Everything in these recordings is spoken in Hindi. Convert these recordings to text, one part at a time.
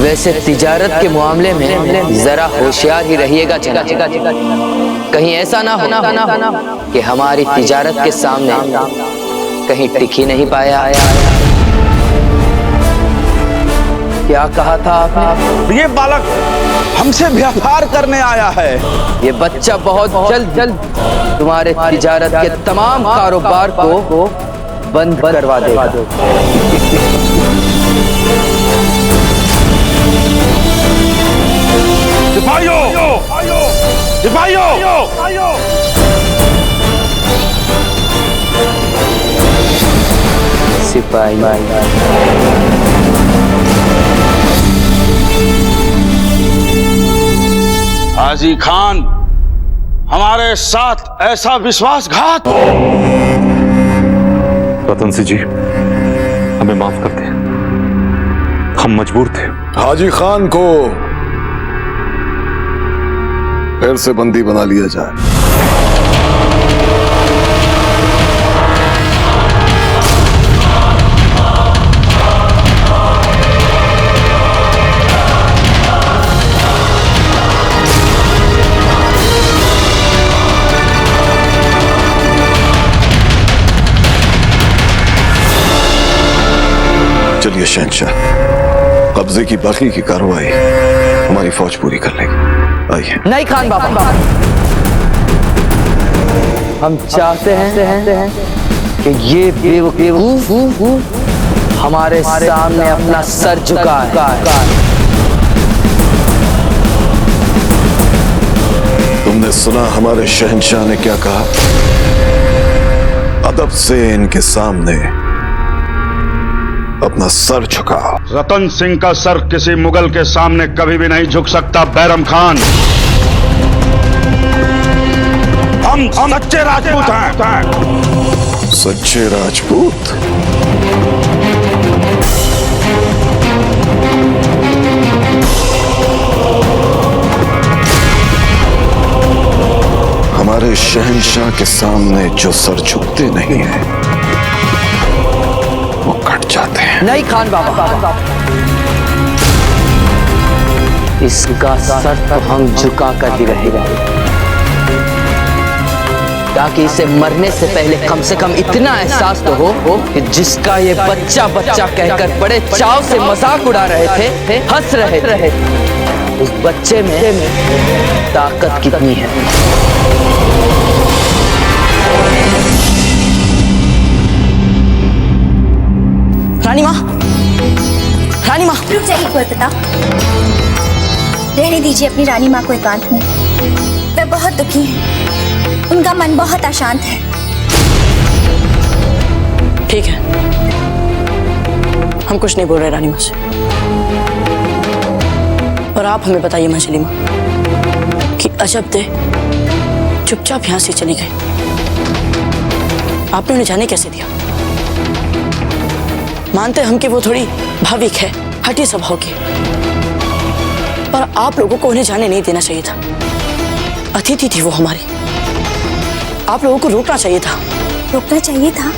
वैसे तिजारत के मामले में जरा होशियार ही रहिएगा जनाब। कहीं ऐसा ना हो कि हमारी तिजारत के सामने कहीं टिक ही नहीं पाया। क्या कहा था आपने? ये बालक हमसे व्यापार करने आया है। ये बच्चा बहुत जल्द तुम्हारे तिजारत के तमाम कारोबार को बंद करवा देगा। सिपाही हाजी खान, हमारे साथ ऐसा विश्वासघात। रतन सिंह जी, हमें माफ कर दें, हम मजबूर थे। हाजी खान को फिर से बंदी बना लिया जाए। चलिए शहंशाह, कब्जे की बाकी की कार्रवाई हमारी फौज पूरी कर लेगी। आइए। नहीं खान बाबा, हम चाहते हैं कि ये बेवकूफ हमारे सामने अपना सर झुकाए। तुमने सुना हमारे शहंशाह ने क्या कहा? अदब से इनके सामने अपना सर झुकाओ। रतन सिंह का सर किसी मुगल के सामने कभी भी नहीं झुक सकता बैरम खान। हम सच्चे राजपूत हैं। सच्चे राजपूत? हमारे शहंशाह के सामने जो सर झुकते नहीं है वो कट जाते हैं। नहीं खान बाबा, इसका सर तो हम झुका कर ही रहेगा, ताकि इसे मरने से पहले कम से कम इतना एहसास तो हो कि जिसका ये बच्चा कहकर बड़े चाव से मजाक उड़ा रहे थे, हंस रहे, उस बच्चे में ताकत कितनी है। रानी माँ रुक जाइए, कोई पता रहने दीजिए अपनी रानी माँ को एकांत में। वे बहुत दुखी हैं, उनका मन बहुत अशांत है। ठीक है, हम कुछ नहीं बोल रहे रानी माँ से। और आप हमें बताइए मंजली माँ कि अजब दे चुपचाप यहाँ से चली गई, आपने उन्हें जाने कैसे दिया? मानते हम कि वो थोड़ी भाविक है, हठी स्वभाव की, पर आप लोगों को उन्हें जाने नहीं देना चाहिए था। अतिथि थी वो हमारी, आप लोगों को रोकना चाहिए था। रोकना चाहिए था?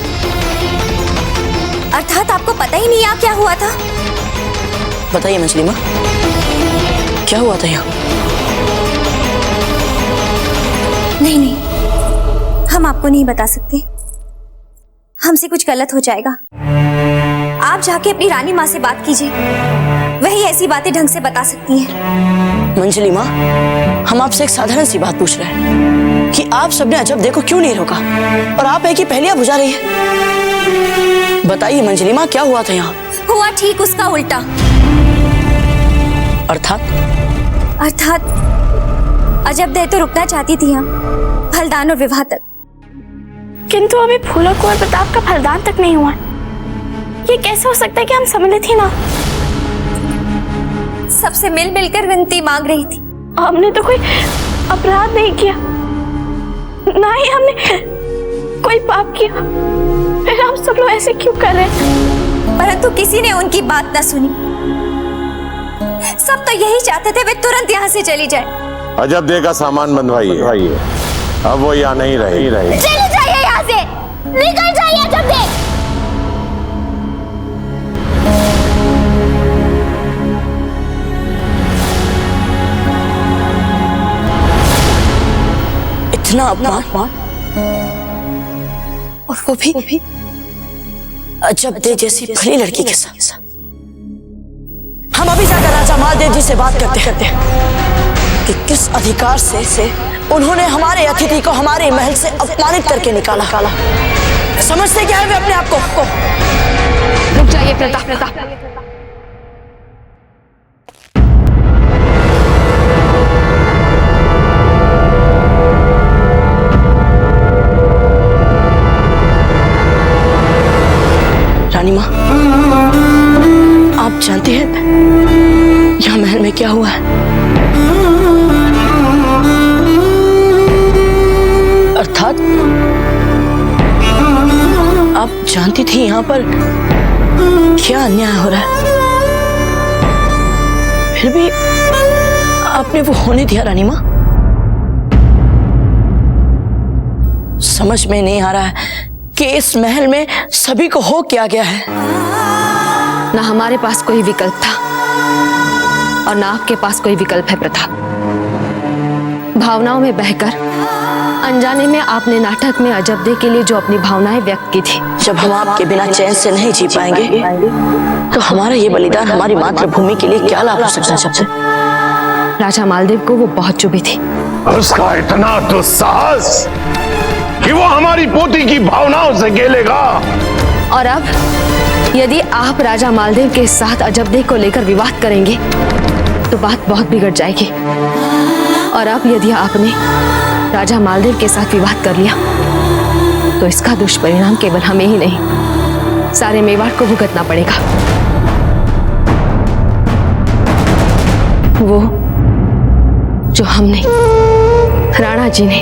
अर्थात आपको पता ही नहीं क्या हुआ था? बताइए मंजली माँ, क्या हुआ था यहाँ? नहीं, हम आपको नहीं बता सकते, हमसे कुछ गलत हो जाएगा। आप जाके अपनी रानी माँ से बात कीजिए, वही ऐसी बातें ढंग से बता सकती हैं। मंजली माँ, हम आपसे एक साधारण सी बात पूछ रहे हैं कि आप सबने अजब देखो क्यों नहीं रोका, और आप एक ही पहेलियां बुझा रही है। बताइए मंजली माँ, क्या हुआ था यहाँ? हुआ ठीक उसका उल्टा। अर्थात अजब दे तो रुकना चाहती थी हम फलदान और विवाह तक, किंतु अभी फूलों को और प्रताप का फलदान तक नहीं हुआ। ये कैसे हो सकता है कि हम सम्मिलित ही ना? सबसे मिल मिलकर विनती मांग रही थी। हमने तो कोई अपराध नहीं किया, ना ही हमने कोई पाप किया, फिर हम सब लोग ऐसे क्यों कर रहे हैं? परंतु किसी ने उनकी बात ना सुनी। सब तो यही चाहते थे वे तुरंत यहाँ से चली जाए। अजब दे का सामान बंधवाइए, अब वो यहाँ नहीं रहे। चले जाइए यहाँ से, निकल जाइए अजब दे। इतना अपमान, और वो भी अजब दे जैसी भली लड़की के साथ। हम अभी जाकर राजा मालदेव जी से बात करते हैं कि किस अधिकार से उन्होंने हमारे अतिथि को हमारे महल से अपमानित करके निकाला। समझते क्या है वे अपने आप को? रुक जाइए प्रताप। रानी माँ, आप जानती हैं यहाँ महल में क्या हुआ है? अर्थात आप जानती थी यहाँ पर क्या अन्याय हो रहा है, फिर भी आपने वो होने दिया। रानी माँ, समझ में नहीं आ रहा है कि इस महल में सभी को हो क्या गया है। ना हमारे पास कोई विकल्प था और ना आपके पास कोई विकल्प है प्रताप। भावनाओं में बहकर अनजाने में आपने नाटक में अजबदे के लिए जो अपनी भावनाएं व्यक्त की थी। जब हम आपके बिना चैन से नहीं जी पाएंगे तो हमारा ये बलिदान हमारी मातृभूमि के लिए क्या लाभ हो सकता है? सबसे राजा मालदेव को वो बहुत चुभी थी। उसका इतना दुस्साहस कि वो हमारी पोती की भावनाओं से खेलेगा। और अब यदि आप राजा मालदेव के साथ अजबदे को लेकर विवाद करेंगे तो बात बहुत बिगड़ जाएगी। और अब यदि आपने राजा मालदेव के साथ विवाद कर लिया तो इसका दुष्परिणाम केवल हमें ही नहीं, सारे मेवाड़ को भुगतना पड़ेगा। वो जो हमने, राणा जी ने,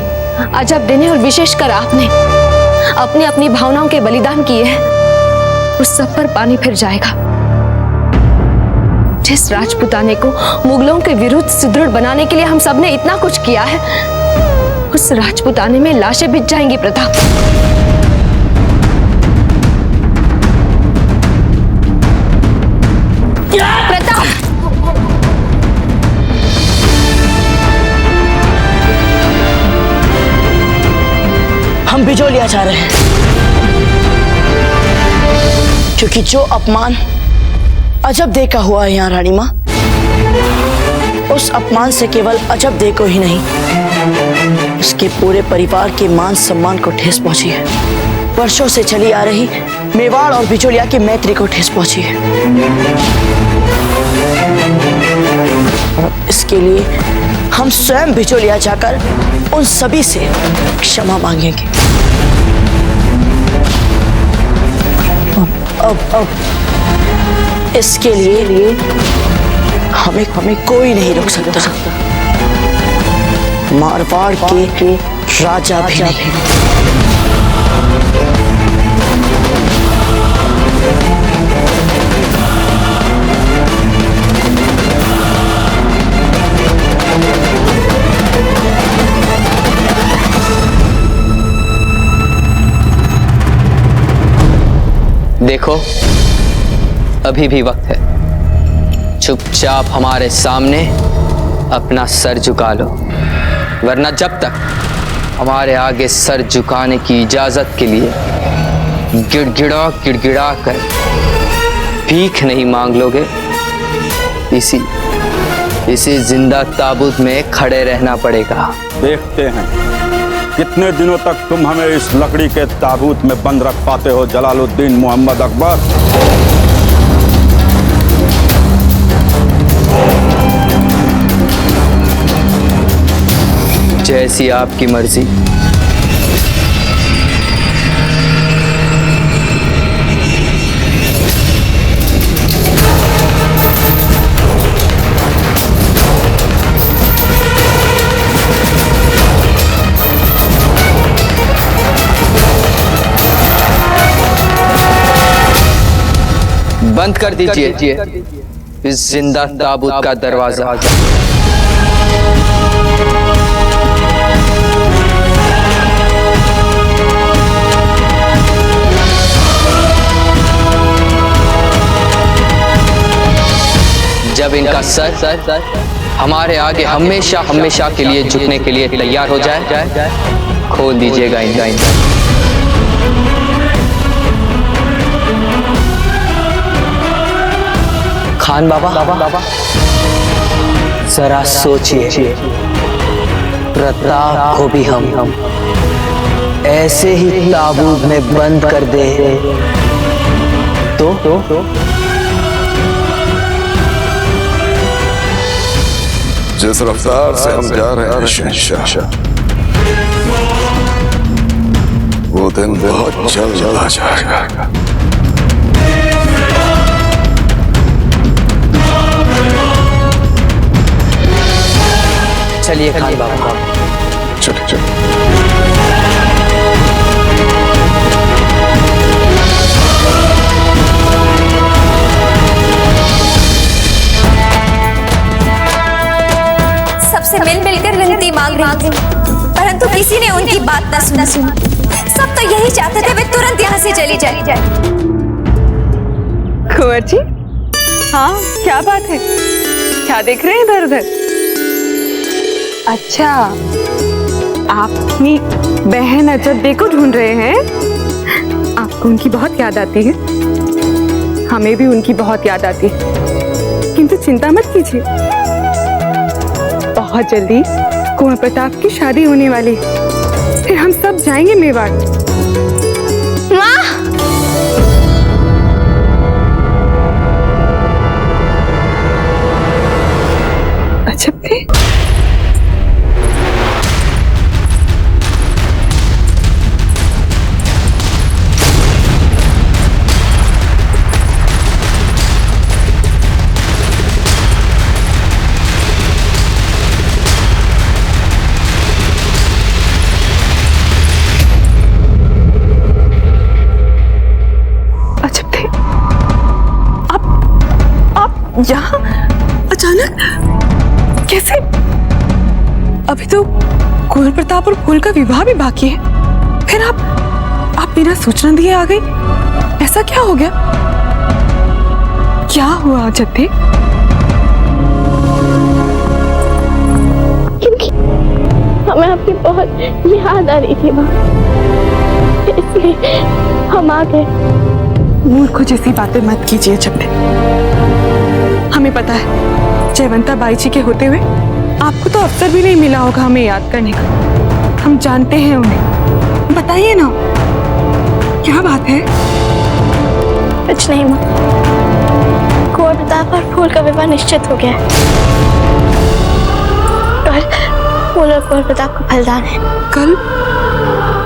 अजबदे ने और विशेषकर आपने अपनी अपनी भावनाओं के बलिदान किए हैं, उस सब पर पानी फिर जाएगा। जिस राजपुताने को मुगलों के विरुद्ध सुदृढ़ बनाने के लिए हम सब ने इतना कुछ किया है, उस राजपुताने में लाशें बिछ जाएंगी प्रताप। प्रताप, हम बिजोलिया जा रहे हैं क्योंकि जो अपमान अजबदे का हुआ है यहाँ रानी माँ, उस अपमान से केवल अजबदे को ही नहीं, उसके पूरे परिवार के मान सम्मान को ठेस पहुंची है। वर्षों से चली आ रही मेवाड़ और बिजोलिया की मैत्री को ठेस पहुंची है। और इसके लिए हम स्वयं बिजोलिया जाकर उन सभी से क्षमा मांगेंगे। अब इसके लिए हमें कोई नहीं रोक सकता, मारवाड़ के राजा भी नहीं। देखो, अभी भी वक्त है। चुपचाप हमारे सामने अपना सर झुका लो, वरना जब तक हमारे आगे सर झुकाने की इजाजत के लिए गिड़गिड़ा कर भीख नहीं मांग लोगे, इसी जिंदा ताबूत में खड़े रहना पड़ेगा। देखते हैं कितने दिनों तक तुम हमें इस लकड़ी के ताबूत में बंद रख पाते हो जलालुद्दीन मोहम्मद अकबर। जैसी आपकी मर्जी। बंद कर दीजिए इस जिंदा ताबूत का दरवाजा। जब इनका सर हमारे आगे हमेशा हमेशा के लिए झुकने के लिए तैयार हो जाए। खोल दीजिएगा इनका। खान बाबा जरा सोचिए, प्रताप को भी हम ऐसे ही ताबूत में बंद कर दे तो जिस रफ्तार से हम जा रहे हैं शहंशाह, वो दिन बहुत जल्द आ जाएगा। चलिए खान बाबा, चलिए। सबसे मिल मिलकर विनती मांग रही थी, परंतु किसी ने उनकी बात न सुनी। सब तो यही चाहते थे वे तुरंत यहाँ से चली जाए। कुंवर जी, हाँ क्या बात है? क्या देख रहे हैं इधर उधर? अच्छा, आप अपनी बहन अजब को ढूंढ रहे हैं। आपको उनकी बहुत याद आती है, हमें भी उनकी बहुत याद आती है, किंतु चिंता मत कीजिए, बहुत जल्दी कुंवर प्रताप की शादी होने वाली है, फिर हम सब जाएंगे मेवाड़। अजब थे। यहाँ अचानक कैसे? अभी तो कुंवर प्रताप और फूल का विवाह भी बाकी है, फिर आप बिना सूचना दिए आ गई, ऐसा क्या हो गया? क्या हुआ जत्थे? क्योंकि हमें आपकी बहुत याद आ रही थी माँ, इसलिए हम आ गए। मूर्ख जैसी बातें मत कीजिए जत्थे। हमें पता है जयवंता बाई जी के होते हुए आपको तो अवसर भी नहीं मिला होगा हमें याद करने का। हम जानते हैं उन्हें, बताइए ना क्या बात है? कुछ नहीं माँ, कुंवर प्रताप और फूल का विवाह निश्चित हो गया है और फूल और कुंवर प्रताप का फलदान है। कल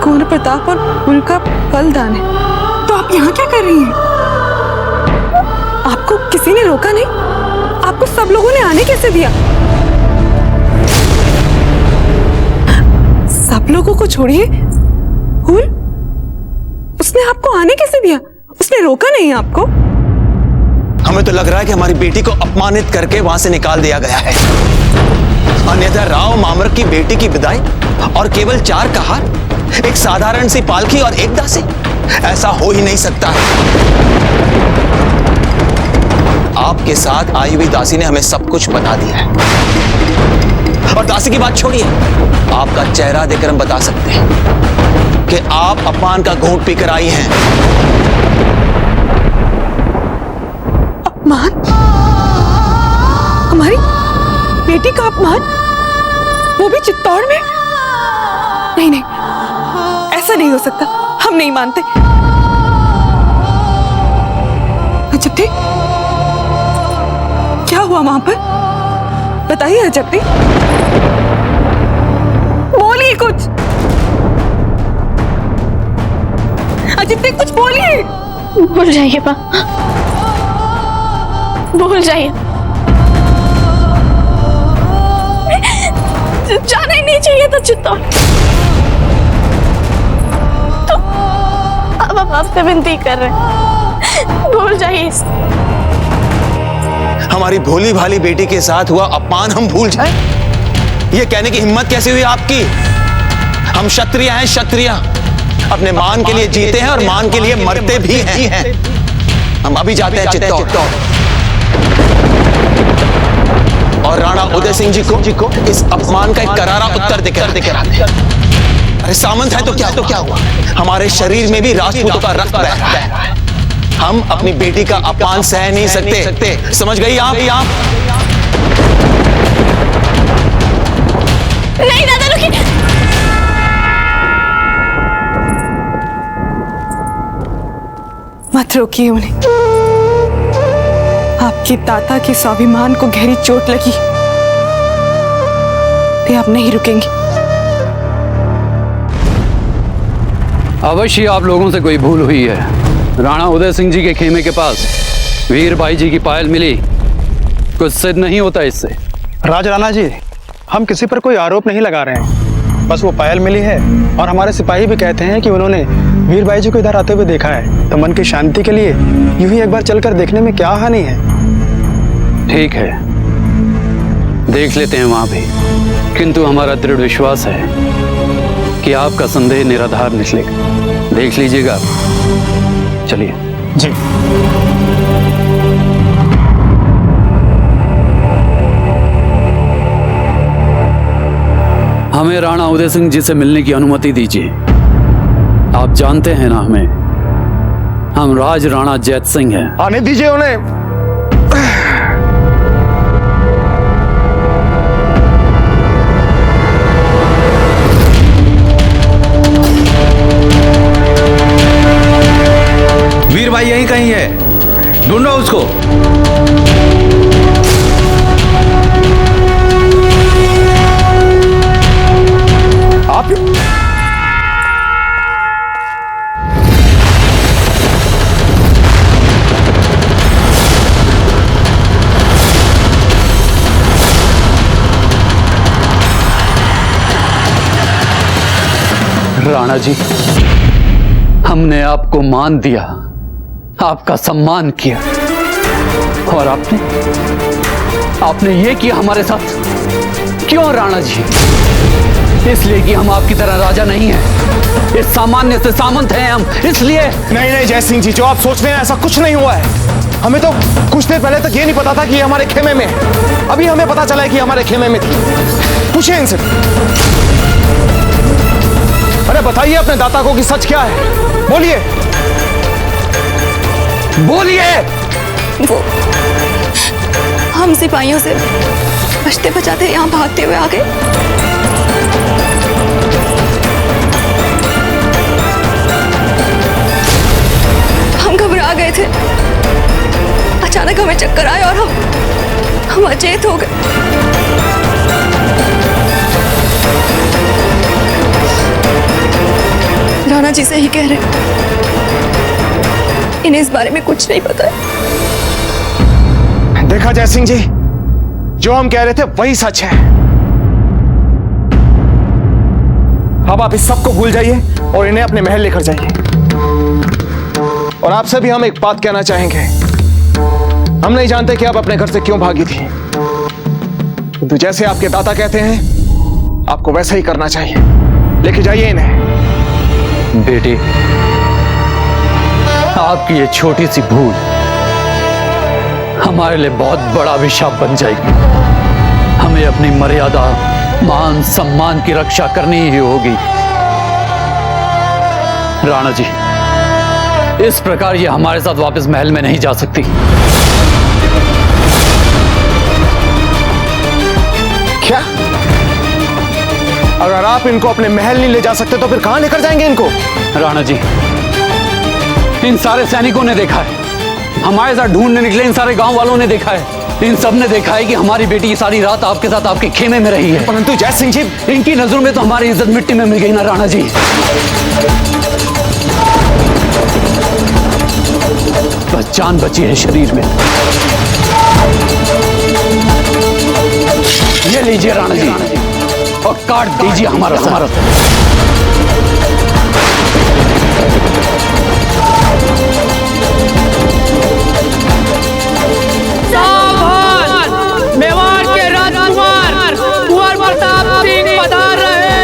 कुंवर प्रताप और फूल का फलदान है, तो आप यहाँ क्या कर रही हैं? आपको किसी ने रोका नहीं? आपको सब लोगों ने आने कैसे दिया? सब लोगों को छोड़िए, फूल उसने आपको आने कैसे दिया? उसने रोका नहीं आपको? हमें तो लग रहा है कि हमारी बेटी को अपमानित करके वहां से निकाल दिया गया है, अन्यथा राव मामर की बेटी की विदाई और केवल 4 कहार, एक साधारण सी पालकी और एक दासी, ऐसा हो ही नहीं सकता है। आपके साथ आई हुई दासी ने हमें सब कुछ बता दिया है, और दासी की बात छोड़िए, आपका चेहरा देखकर हम बता सकते हैं कि आप अपमान का घूंट पीकर आई हैं। अपमान? हमारी बेटी का अपमान? वो भी चित्तौड़ में? नहीं नहीं, ऐसा नहीं हो सकता, हम नहीं मानते। अजब, क्या हुआ वहां पर? बताइए अजब, बोलिए कुछ। अजब, कुछ बोलिए। भूल जाइए माँ, भूल जाइए, जाना ही नहीं चाहिए था चित्तौड़। तो अब हम आपसे विनती कर रहे हैं, भूल जाइए। हमारी भोली भाली बेटी के साथ हुआ अपमान हम भूल जाए? ये कहने की हिम्मत कैसे हुई आपकी? हम क्षत्रिय हैं, क्षत्रिय अपने मान के लिए जीते हैं और मान के लिए मरते भी हैं। हम अभी जाते हैं चित्तौड़ और राणा उदय सिंह जी को इस अपमान का एक करारा उत्तर देकर आते हैं। अरे सामंत है तो क्या हुआ? हमारे शरीर में भी राजपूतों का रक्त बह रहा है। हम अपनी बेटी का अपमान सह नहीं सकते। समझ गई आप? नहीं दादा रुकिए। मत रोकिए उन्हें। आपके दादा के स्वाभिमान को गहरी चोट लगी। वे अब नहीं रुकेंगे। अवश्य आप लोगों से कोई भूल हुई है। राणा उदय सिंह जी के खेमे के पास वीर भाई जी की पायल मिली। कुछ सिद्ध नहीं होता इससे। राज राणा जी, हम किसी पर कोई आरोप नहीं लगा रहे हैं। बस वो पायल मिली है और हमारे सिपाही भी कहते हैं कि उन्होंने वीर भाई जी को इधर आते हुए देखा है। तो मन की शांति के लिए यूं ही एक बार चलकर देखने में क्या हानि है। ठीक है, देख लेते हैं वहां भी, किंतु हमारा दृढ़ विश्वास है कि आपका संदेह निराधार निकलेगा। देख लीजिएगा। चलिए जी। हमें राणा उदय सिंह जी से मिलने की अनुमति दीजिए। आप जानते हैं ना हम राज राणा जैत सिंह हैं। आने दीजिए उन्हें। वीर भाई यहीं कहीं है, ढूंढो उसको। आप राणा जी, हमने आपको मान दिया, आपका सम्मान किया, और आपने ये किया हमारे साथ। क्यों राणा जी? इसलिए कि हम आपकी तरह राजा नहीं हैं, इस सामान्य से सामंत हैं हम, इसलिए। नहीं जय सिंह जी, जो आप सोच रहे हैं ऐसा कुछ नहीं हुआ है। हमें तो कुछ देर पहले तक ये नहीं पता था कि ये हमारे खेमे में है। अभी हमें पता चला है कि हमारे खेमे में थी। पूछिए इनसे। अरे बताइए अपने दाता को कि सच क्या है। बोलिए वो हम सिपाहियों से बचते बचाते यहाँ भागते हुए आ गए। हम घबरा गए थे। अचानक हमें चक्कर आए और हम अचेत हो गए। राणा जी से ही कह रहे, इन्हें इस बारे में कुछ नहीं पता है। देखा जय सिंह जी, जो हम कह रहे थे वही सच है। अब आप इस सब को भूल जाइए और इन्हें अपने महल लेकर जाइए। और आपसे भी हम एक बात कहना चाहेंगे। हम नहीं जानते कि आप अपने घर से क्यों भागी थी, किंतु जैसे आपके दाता कहते हैं आपको वैसा ही करना चाहिए। लेके जाइए इन्हें। बेटी, आपकी ये छोटी सी भूल हमारे लिए बहुत बड़ा अभिशाप बन जाएगी। हमें अपनी मर्यादा, मान सम्मान की रक्षा करनी ही होगी। राणा जी, इस प्रकार ये हमारे साथ वापस महल में नहीं जा सकती। क्या? अगर आप इनको अपने महल नहीं ले जा सकते तो फिर कहां लेकर जाएंगे इनको? राणा जी, इन सारे सैनिकों ने देखा है, हमारे साथ ढूंढने निकले इन सारे गांव वालों ने देखा है, इन सब ने देखा है कि हमारी बेटी सारी रात आपके साथ आपके खेमे में रही है। परंतु जय सिंह जी, इनकी नजरों में तो हमारी इज्जत मिट्टी में मिल गई ना राणा जी। बस जान बची है शरीर में। ये लीजिए राणा जी, और काट दीजिए हमारा सर। सावधान! मेवाड़ के राजकुमार कुंवर प्रताप सिंह पधार रहे हैं।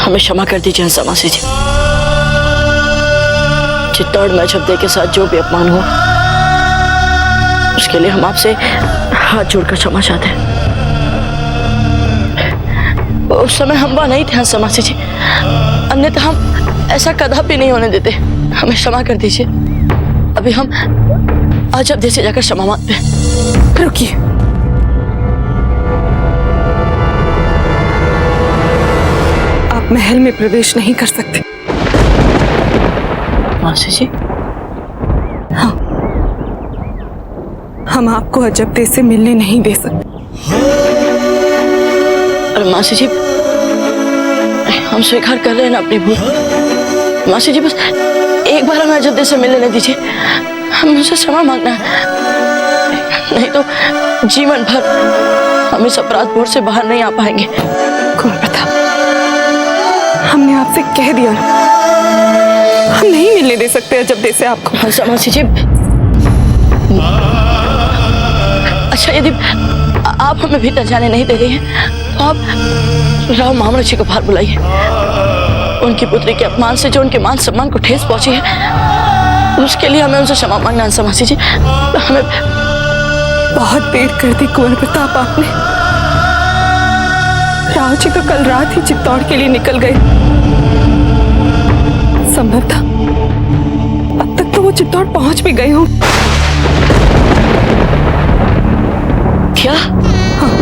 हमें क्षमा कर दीजिए हंसा मासी जी। चित्तौड़ में शब्द के साथ जो भी अपमान हुआ उसके लिए हम आपसे हाथ जोड़कर क्षमा चाहते हैं। उस समय हम वहां नहीं थे हंसा मासी जी, अन्यथा हम ऐसा कदापि नहीं होने देते। हमें क्षमा कर दीजिए। अभी हम आज अब जैसे जाकर क्षमा मांगते हैं। रुकिए, आप महल में प्रवेश नहीं कर सकते। मासी जी, हाँ, हम आपको अजब देश से मिलने नहीं दे सकते। अरे मासी जी, हम स्वीकार कर रहे हैं ना अपनी भूल। मासी जी, बस एक बार हमें अजब देश से मिलने दीजिए। हम उनसे क्षमा मांगना है, नहीं तो जीवन भर हम इस अपराध बोझ से बाहर नहीं आ पाएंगे। कुंवर प्रताप, हमने आपसे कह दिया ना, हम नहीं मिलने दे सकते अजब देश से आपको। हंसा मासी जी, अच्छा यदि आप हमें भीतर जाने नहीं दे रही हैं तो आप राव मामर जी को बाहर बुलाइए। उनकी पुत्री के अपमान से जो उनके मान सम्मान को ठेस पहुंची है, उसके लिए हमें उनसे क्षमा मांगना है मासी जी। हमें बहुत देर कर दी कुंवर प्रताप आपने। राव जी तो कल रात ही चित्तौड़ के लिए निकल गए। संभव था अब तक तो वो चित्तौड़ पहुंच भी गए हों। क्या? हाँ,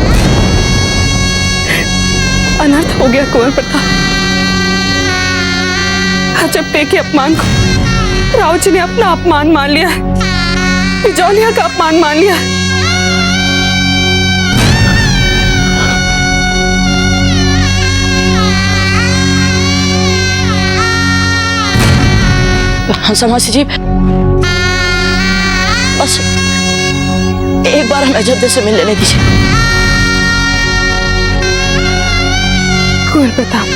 अनर्थ हो गया कुंवर प्रताप। अजब पे के अपमान को राव जी ने अपना अपमान मान लिया है, बिजौलिया का अपमान मान लिया है। हंसा मासी जी, बस एक बार हमें अजब से मिल लेने दीजिए। कुंवर प्रताप,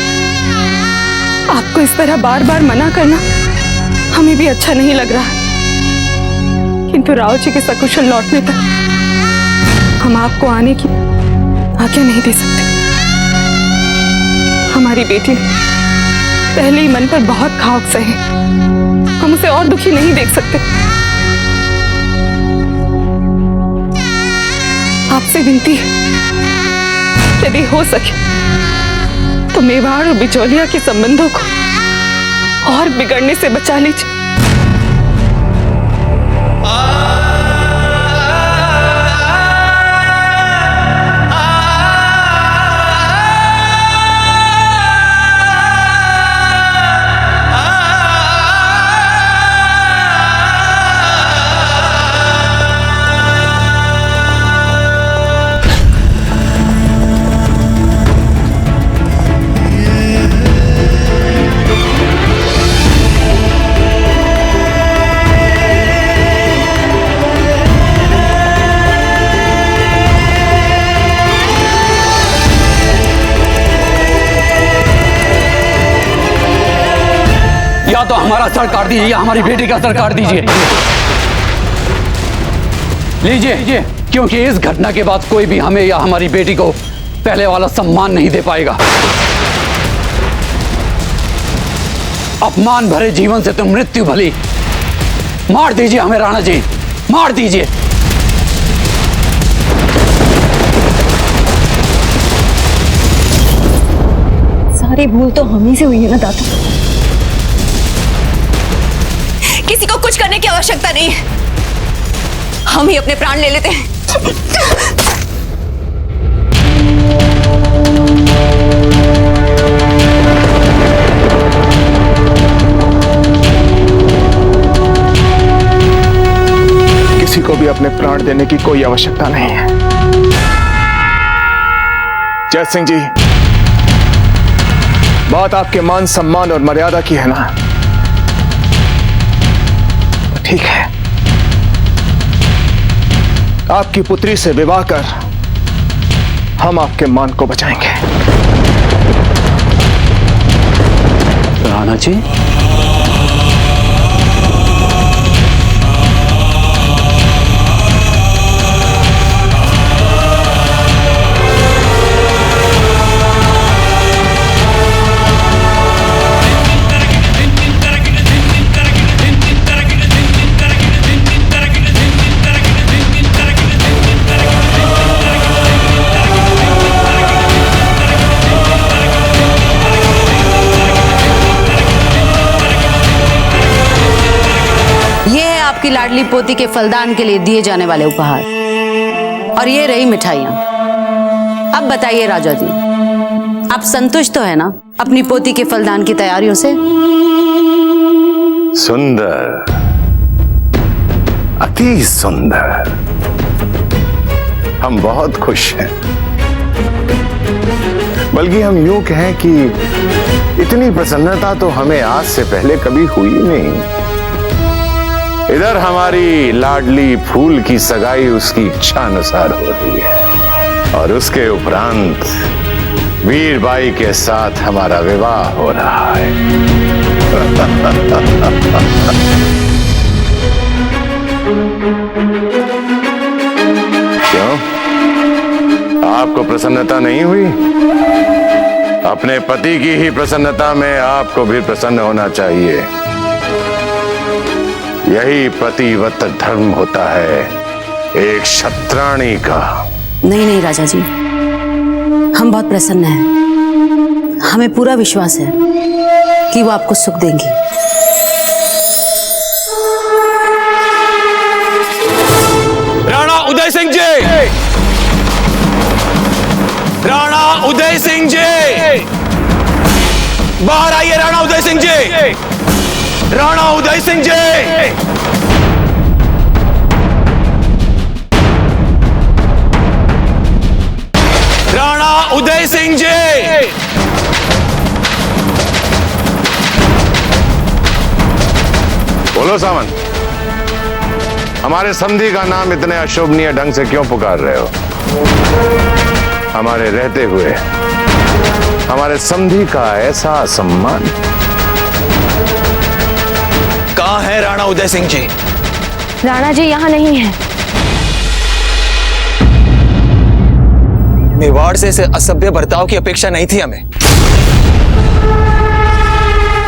आपको इस तरह बार बार मना करना हमें भी अच्छा नहीं लग रहा, किंतु राव जी के सकुशल लौटने तक हम आपको आने की आज्ञा नहीं दे सकते। हमारी बेटी ने पहले ही मन पर बहुत घाव सहे, हम उसे और दुखी नहीं देख सकते। आपसे विनती है, यदि हो सके तो मेवाड़ और बिचौलिया के संबंधों को और बिगड़ने से बचा लीजिए। या तो हमारा सर काट दीजिए या हमारी बेटी का सर काट दीजिए। लीजिए, क्योंकि इस घटना के बाद कोई भी हमें या हमारी बेटी को पहले वाला सम्मान नहीं दे पाएगा। अपमान भरे जीवन से तो मृत्यु भली। मार दीजिए हमें राणा जी, मार दीजिए। सारी भूल तो हम ही से हुई है ना दादा। किसी को कुछ करने की आवश्यकता नहीं है, हम ही अपने प्राण ले लेते हैं। किसी को भी अपने प्राण देने की कोई आवश्यकता नहीं है। जय सिंह जी, बात आपके मान सम्मान और मर्यादा की है ना, ठीक है। आपकी पुत्री से विवाह कर हम आपके मान को बचाएंगे। राणा जी, आपकी लाडली पोती के फलदान के लिए दिए जाने वाले उपहार, और ये रही मिठाइयां। अब बताइए राजा जी, आप संतुष्ट तो है ना अपनी पोती के फलदान की तैयारियों से? सुंदर, अति सुंदर। हम बहुत खुश हैं। बल्कि हम यूं कहें कि इतनी प्रसन्नता तो हमें आज से पहले कभी हुई नहीं। इधर हमारी लाडली फूल की सगाई उसकी इच्छा अनुसार हो रही है, और उसके उपरांत वीरबाई के साथ हमारा विवाह हो रहा है। क्यों, आपको प्रसन्नता नहीं हुई? अपने पति की ही प्रसन्नता में आपको भी प्रसन्न होना चाहिए। यही पतिव्रत धर्म होता है एक क्षत्राणी का। नहीं नहीं राजा जी, हम बहुत प्रसन्न हैं। हमें पूरा विश्वास है कि वो आपको सुख देंगी। राणा उदय सिंह जी, राणा उदय सिंह जी, बाहर आइए। राणा उदय सिंह जी, राणा उदय सिंह जी। राणा उदय सिंह जी, बोलो सामंत, हमारे समधी का नाम इतने अशोभनीय ढंग से क्यों पुकार रहे हो? हमारे रहते हुए हमारे समधी का ऐसा सम्मान। कहां है राणा उदय सिंह जी? राणा जी यहाँ नहीं है। मेवाड़ से इसे असभ्य बर्ताव की अपेक्षा नहीं थी हमें।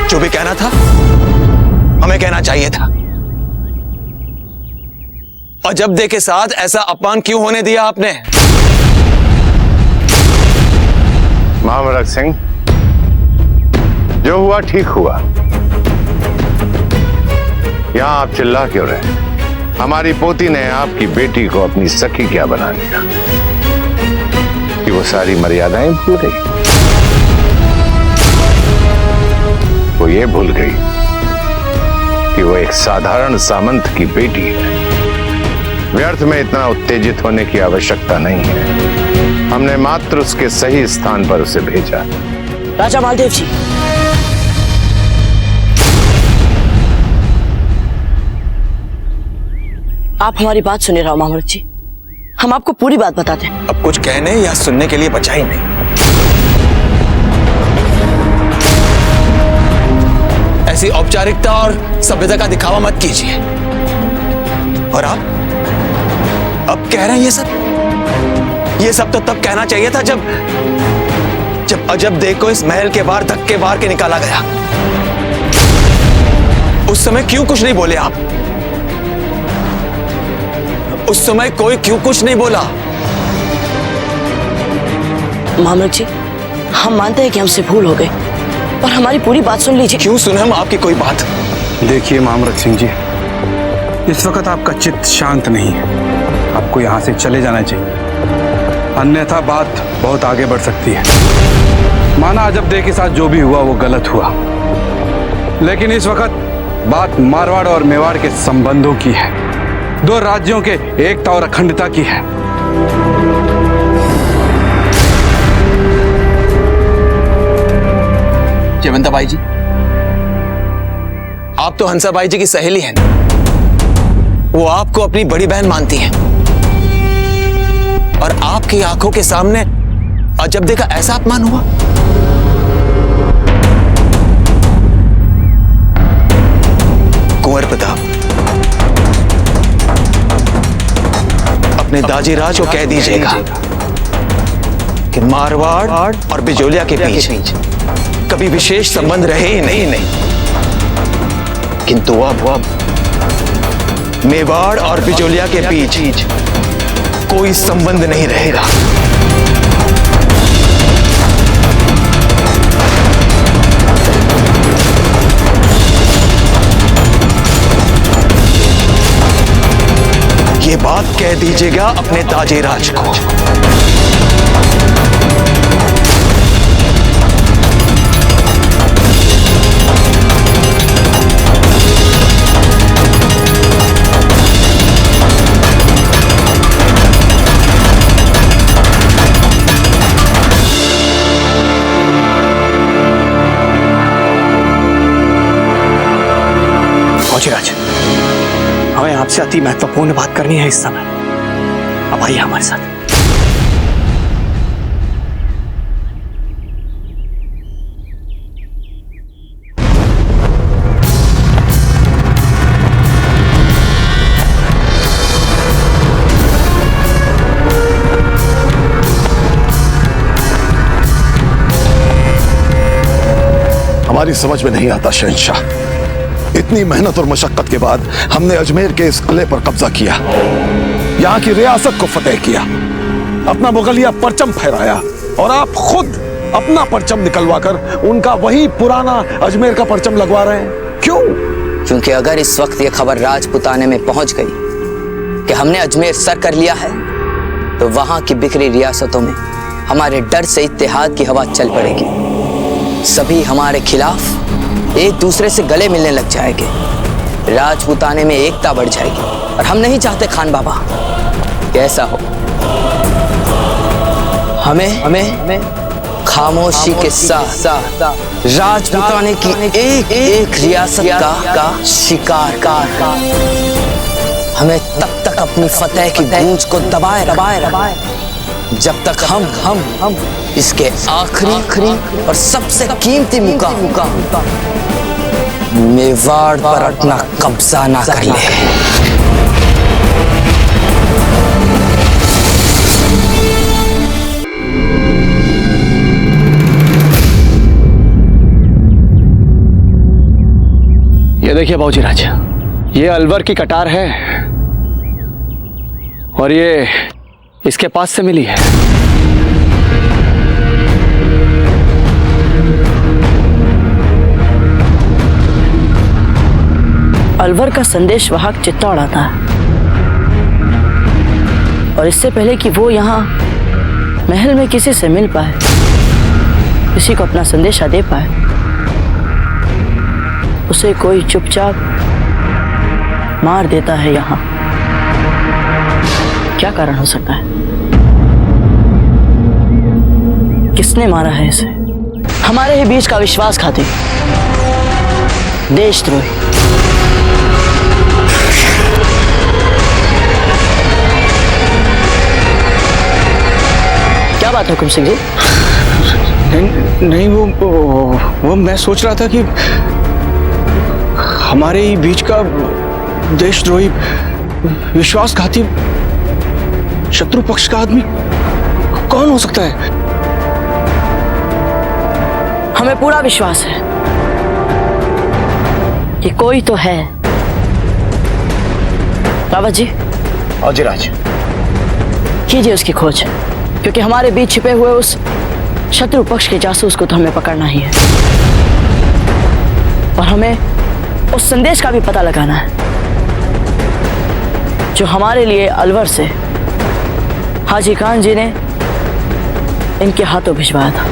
जो भी कहना था हमें कहना चाहिए था। अजबदे के साथ ऐसा अपमान क्यों होने दिया आपने? महामरक सिंह, जो हुआ ठीक हुआ। यहां आप चिल्ला क्यों रहे? हमारी पोती ने आपकी बेटी को अपनी सखी क्या बना लिया कि वो सारी मर्यादाएं भूल गई। वो ये भूल गई कि वो एक साधारण सामंत की बेटी है। व्यर्थ में इतना उत्तेजित होने की आवश्यकता नहीं है। हमने मात्र उसके सही स्थान पर उसे भेजा। राजा मालदेव जी, आप हमारी बात सुनिए। राव मामरक जी, हम आपको पूरी बात बताते हैं। अब कुछ कहने या सुनने के लिए बचा ही नहीं। ऐसी औपचारिकता और सभ्यता का दिखावा मत कीजिए। और आप अब कह रहे हैं ये सब तो तब कहना चाहिए था जब अजबदे को इस महल के बाहर धक्के मार के निकाला गया। उस समय क्यों कुछ नहीं बोले आप? उस समय कोई क्यों कुछ नहीं बोला? मामरक जी, हम मानते हैं कि हमसे भूल हो गई, पर हमारी पूरी बात सुन लीजिए। क्यों सुने हम आपकी कोई बात? देखिए मामरक सिंह जी, इस वक्त आपका चित्त शांत नहीं है। आपको यहाँ से चले जाना चाहिए, अन्यथा बात बहुत आगे बढ़ सकती है। माना अजबदे के साथ जो भी हुआ वो गलत हुआ, लेकिन इस वक्त बात मारवाड़ और मेवाड़ के संबंधों की है, दो राज्यों के एकता और अखंडता की है। जयवंताबाई जी, आप तो हंसाबाई जी की सहेली हैं। वो आपको अपनी बड़ी बहन मानती हैं, और आपकी आंखों के सामने अजबदे का ऐसा अपमान हुआ। कुंवर प्रताप, अपने दाजीराज को कह दीजिएगा कि मारवाड़ और बिजोलिया के बीच कभी विशेष संबंध रहे ही नहीं, किंतु अब मेवाड़ और बिजोलिया के बीच कोई संबंध नहीं रहेगा। ये बात कह दीजिएगा अपने ताजे राज को। फौजीराज, हमें आपसे अति महत्वपूर्ण बात करनी है इस समय। अब आइए हमारे साथ। हमारी समझ में नहीं आता शहंशाह, इतनी मेहनत और मशक्कत के बाद हमने अजमेर के इस किले पर कब्जा किया, यहाँ की रियासत को फतेह किया, अपना मुगलिया परचम फहराया, और आप खुद अपना परचम निकलवाकर उनका वही पुराना अजमेर का परचम लगवा रहे हैं। क्यों? क्योंकि अगर इस वक्त ये खबर राजपुताने में पहुंच गई कि हमने अजमेर सर कर लिया है, तो वहां की बिखरी रियासतों में हमारे डर से इत्तेहाद की हवा चल पड़ेगी। सभी हमारे खिलाफ एक दूसरे से गले मिलने लग जाएंगे, राजपुताने में एकता बढ़ जाएगी, और हम नहीं चाहते खान बाबा कैसा हो। हमें खामोशी के साथ राजपुताने की एक एक रियासत का शिकार हमें तब तक अपनी फतेह की गूंज को दबाए जब तक हम इसके आखिरी और सबसे कीमती मुकाम मेवाड़ पर अपना कब्जा ना कर ले। ये देखिए बाबूजीराज, ये अलवर की कटार है और ये इसके पास से मिली है। अलवर का संदेश वाहक चित्तौड़ आता है, और इससे पहले कि वो यहाँ महल में किसी से मिल पाए, किसी को अपना संदेशा दे पाए, उसे कोई चुपचाप मार देता है। यहाँ क्या कारण हो सकता है? किसने मारा है इसे? हमारे ही बीच का विश्वासघाती, देशद्रोही। क्या बात है हुकुम सिंह जी? नहीं वो मैं सोच रहा था कि हमारे ही बीच का देशद्रोही, विश्वासघाती, शत्रु पक्ष का आदमी कौन हो सकता है? हमें पूरा विश्वास है कि कोई तो है। रावत जी, बाबूजीराज, कीजिए उसकी खोज, क्योंकि हमारे बीच छिपे हुए उस शत्रु पक्ष के जासूस को तो हमें पकड़ना ही है, और हमें उस संदेश का भी पता लगाना है जो हमारे लिए अलवर से हाजी खान जी ने इनके हाथों भिजवाया था।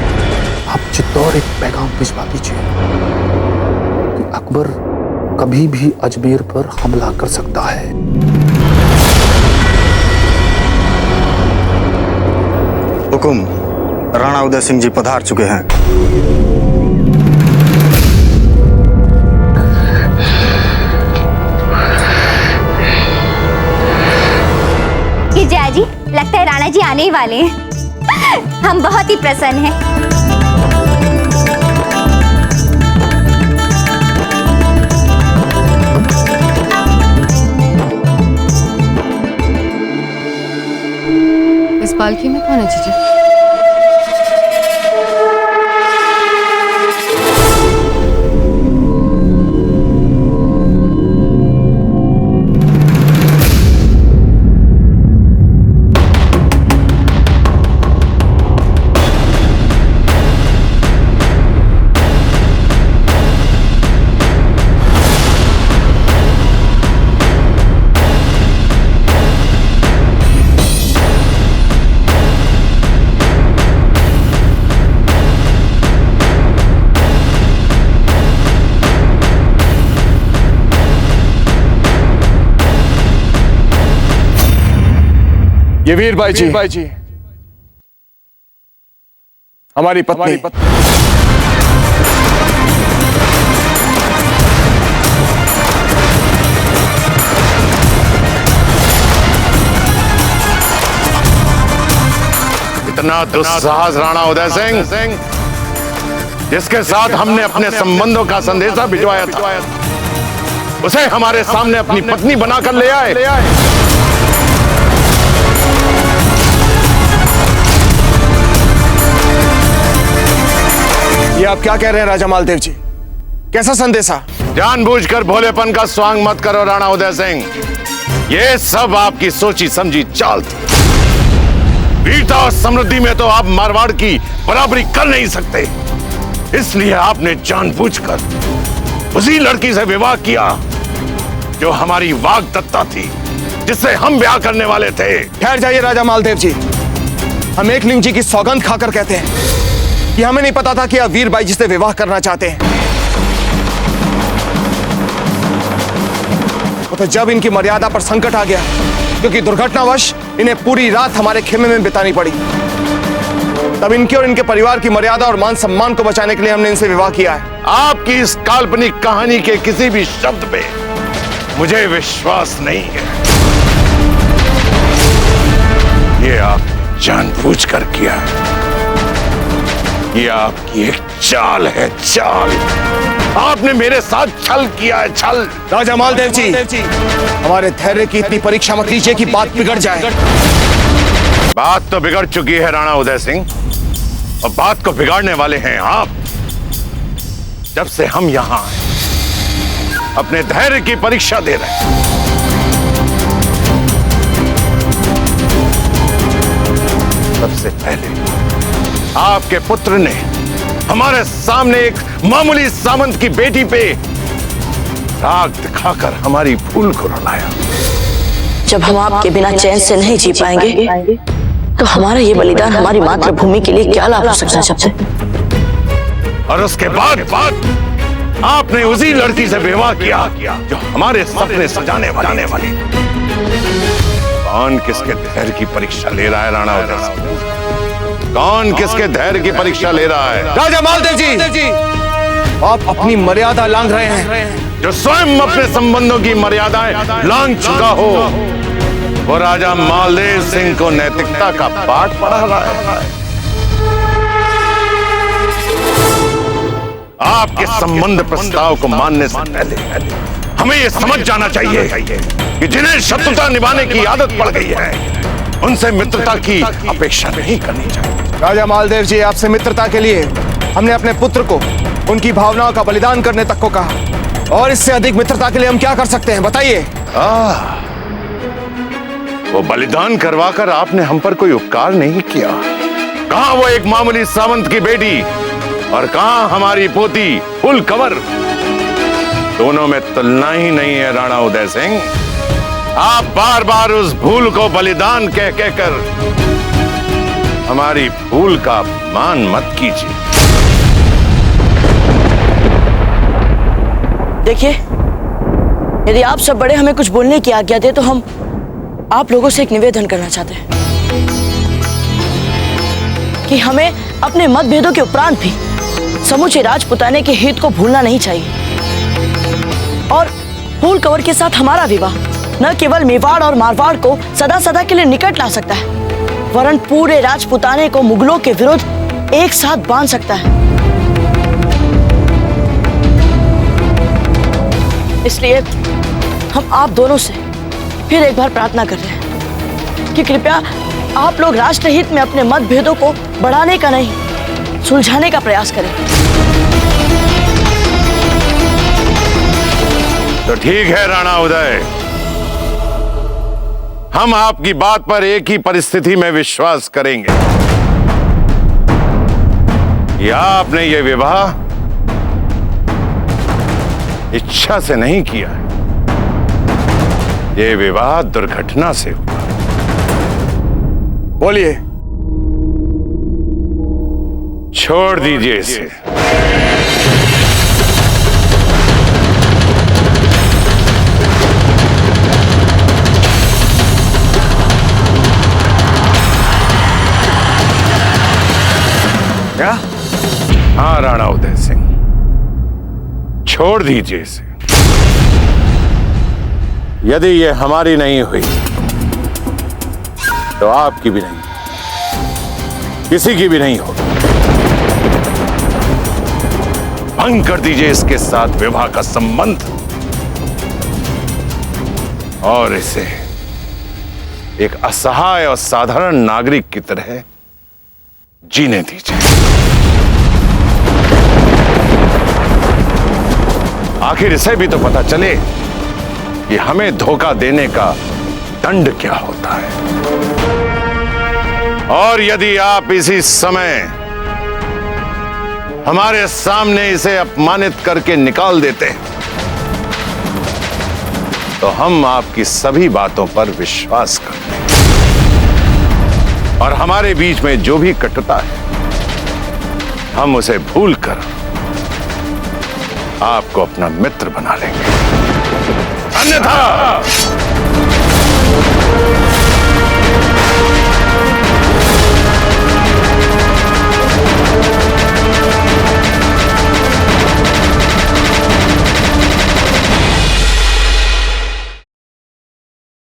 आप चित्तौड़ एक पैगाम भिजवा दीजिए कि अकबर कभी भी अजमेर पर हमला कर सकता है। हुकुम, राणा उदय सिंह जी पधार चुके हैं। जया जी, लगता है राणा जी आने ही वाले हैं। हम बहुत ही प्रसन्न हैं। इस पालकी में कौन है जीजा? ये वीरबाई जी हमारी पत्नी। इतना दुस्साहस राणा उदय सिंह, जिसके साथ हमने अपने संबंधों का संदेशा भिजवाया था, उसे हमारे सामने अपनी पत्नी बनाकर ले आए। ये आप क्या कह रहे हैं राजा मालदेव जी? कैसा संदेशा? जानबूझकर भोलेपन का स्वांग मत करो राणा उदय सिंह। ये सब आपकी सोची समझी चाल थी। वीरता और समृद्धि में तो आप मारवाड़ की बराबरी कर नहीं सकते, इसलिए आपने जानबूझकर उसी लड़की से विवाह किया जो हमारी वाग्दत्ता थी, जिससे हम ब्याह करने वाले थे। ठहर जाइए राजा मालदेव जी, हम एकलिंग जी की सौगंध खाकर कहते हैं कि हमें नहीं पता था कि आप वीरबाई जी से विवाह करना चाहते हैं। तो जब इनकी मर्यादा पर संकट आ गया, क्योंकि दुर्घटनावश इन्हें पूरी रात हमारे खेमे में बितानी पड़ी, तब इनके और इनके परिवार की मर्यादा और मान सम्मान को बचाने के लिए हमने इनसे विवाह किया है। आपकी इस काल्पनिक कहानी के किसी भी शब्द पे मुझे विश्वास नहीं है। ये आप जानबूझकर किया है। ये आपकी एक चाल है, चाल। आपने मेरे साथ छल किया है, छल। राजा मालदेव जी, हमारे धैर्य की इतनी परीक्षा मत लीजिए कि बात बिगड़ जाए। बात तो बिगड़ चुकी है राणा उदय सिंह, और बात को बिगाड़ने वाले हैं आप। जब से हम यहां अपने धैर्य की परीक्षा दे रहे हैं, सबसे पहले आपके पुत्र ने हमारे सामने एक मामूली सामंत की बेटी पे राग दिखाकर हमारी फूल को रुलाया। जब हम आपके बिना चैन से नहीं जी पाएंगे, तो हमारा ये बलिदान हमारी मातृभूमि के लिए क्या लाभ हो सकता है सबसे? और उसके बाद आपने उसी लड़की से विवाह किया जो हमारे सपने सजाने वाली। कौन किसके धैर्य की परीक्षा ले रहा है राणा उदय सिंह? कौन किसके धैर्य की परीक्षा ले रहा है? राजा मालदेव जी, आप अपनी मर्यादा लांघ रहे हैं। जो स्वयं अपने संबंधों की मर्यादाएं लांघ चुका हो, वो राजा मालदेव सिंह को नैतिकता का पाठ पढ़ा रहा है। आपके संबंध प्रस्ताव को मानने से पहले हमें यह समझ जाना चाहिए कि जिन्हें शत्रुता निभाने की आदत पड़ गई है, उनसे मित्रता की अपेक्षा नहीं करनी चाहिए। राजा मालदेव जी, आपसे मित्रता के लिए हमने अपने पुत्र को उनकी भावनाओं का बलिदान करने तक को कहा, और इससे अधिक मित्रता के लिए हम क्या कर सकते हैं, बताइए? वो बलिदान करवाकर आपने हम पर कोई उपकार नहीं किया। कहां वो एक मामूली सामंत की बेटी, और कहां हमारी पोती फूल कंवर? दोनों में तुलना ही नहीं है राणा उदय सिंह। आप बार बार उस भूल को बलिदान कह कहकर हमारी भूल का अपमान मत कीजिए। देखिए, यदि आप सब बड़े हमें कुछ बोलने की आज्ञा दे, तो हम आप लोगों से एक निवेदन करना चाहते हैं कि हमें अपने मतभेदों के उपरांत भी समूचे राजपुताने के हित को भूलना नहीं चाहिए, और फूल कंवर के साथ हमारा विवाह न केवल मेवाड़ और मारवाड़ को सदा सदा के लिए निकट ला सकता है, वरन पूरे राजपुताने को मुगलों के विरुद्ध एक साथ बांध सकता है। इसलिए हम आप दोनों से फिर एक बार प्रार्थना कर रहे हैं कि कृपया आप लोग राष्ट्रहित में अपने मतभेदों को बढ़ाने का नहीं, सुलझाने का प्रयास करें। तो ठीक है राणा उदय, हम आपकी बात पर एक ही परिस्थिति में विश्वास करेंगे कि आपने यह विवाह इच्छा से नहीं किया, यह विवाह दुर्घटना से हुआ। बोलिए। छोड़ दीजिए इसे। हाँ राणा उदय सिंह, छोड़ दीजिए इसे। यदि ये हमारी नहीं हुई तो आपकी भी नहीं, किसी की भी नहीं होगी। भंग कर दीजिए इसके साथ विवाह का संबंध और इसे एक असहाय और साधारण नागरिक की तरह जीने दीजिए। आखिर इसे भी तो पता चले कि हमें धोखा देने का दंड क्या होता है। और यदि आप इसी समय हमारे सामने इसे अपमानित करके निकाल देते तो हम आपकी सभी बातों पर विश्वास करते और हमारे बीच में जो भी कटुता है हम उसे भूलकर आपको अपना मित्र बना लेंगे। अन्यथा